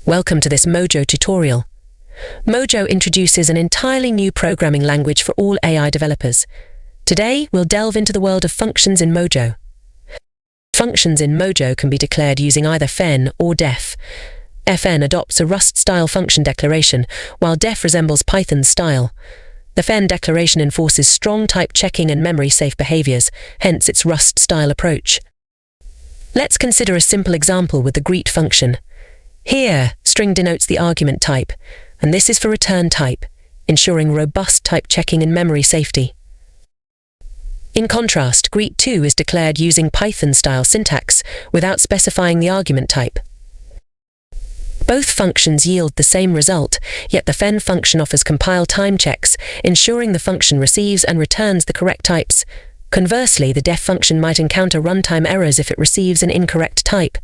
Welcome to this Mojo tutorial. Mojo introduces an entirely new programming language for all AI developers. Today, we'll delve into the world of functions in Mojo. Functions in Mojo can be declared using either fen or def. Fn adopts a Rust-style function declaration, while def resembles Python's style. The fen declaration enforces strong type checking and memory-safe behaviors, hence its Rust-style approach. Let's consider a simple example with the greet function. Here, string denotes the argument type, and this is for return type, ensuring robust type checking and memory safety. In contrast, greet2 is declared using Python-style syntax without specifying the argument type. Both functions yield the same result, yet the fen function offers compile time checks, ensuring the function receives and returns the correct types. Conversely, the def function might encounter runtime errors if it receives an incorrect type.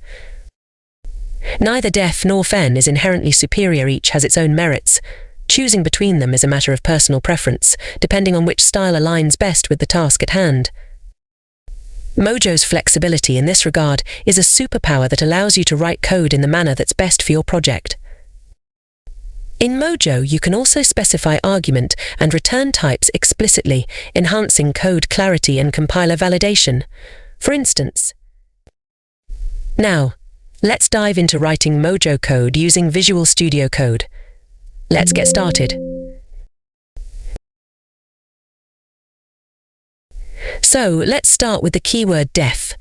Neither def nor fen is inherently superior, each has its own merits. Choosing between them is a matter of personal preference, depending on which style aligns best with the task at hand. Mojo's flexibility in this regard is a superpower that allows you to write code in the manner that's best for your project. In Mojo, you can also specify argument and return types explicitly, enhancing code clarity and compiler validation. For instance, now, let's dive into writing Mojo code using Visual Studio Code. Let's get started. So, let's start with the keyword def.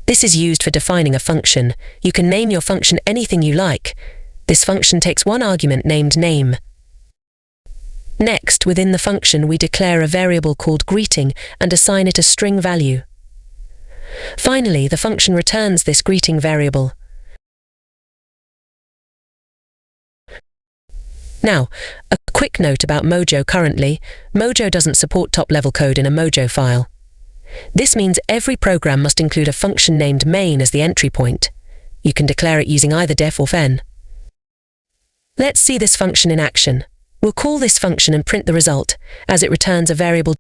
This is used for defining a function. You can name your function anything you like. This function takes one argument named name. Next, within the function, we declare a variable called greeting and assign it a string value. Finally, the function returns this greeting variable. Now, a quick note about Mojo currently. Mojo doesn't support top-level code in a Mojo file. This means every program must include a function named main as the entry point. You can declare it using either def or fen. Let's see this function in action. We'll call this function and print the result, as it returns a variable.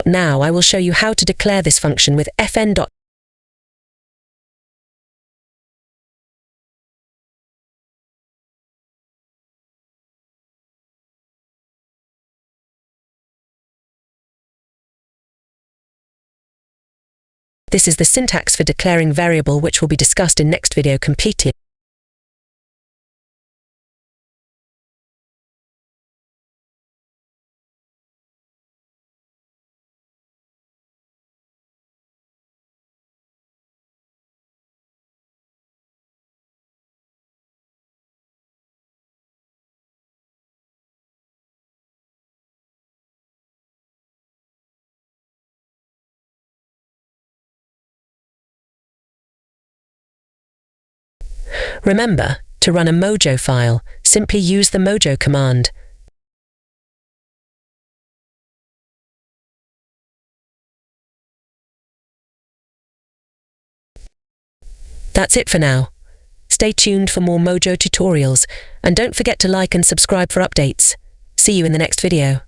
Now I will show you how to declare this function with fn. This is the syntax for declaring variable, which will be discussed in next video completely. Remember, to run a Mojo file, simply use the Mojo command. That's it for now. Stay tuned for more Mojo tutorials, and don't forget to like and subscribe for updates. See you in the next video.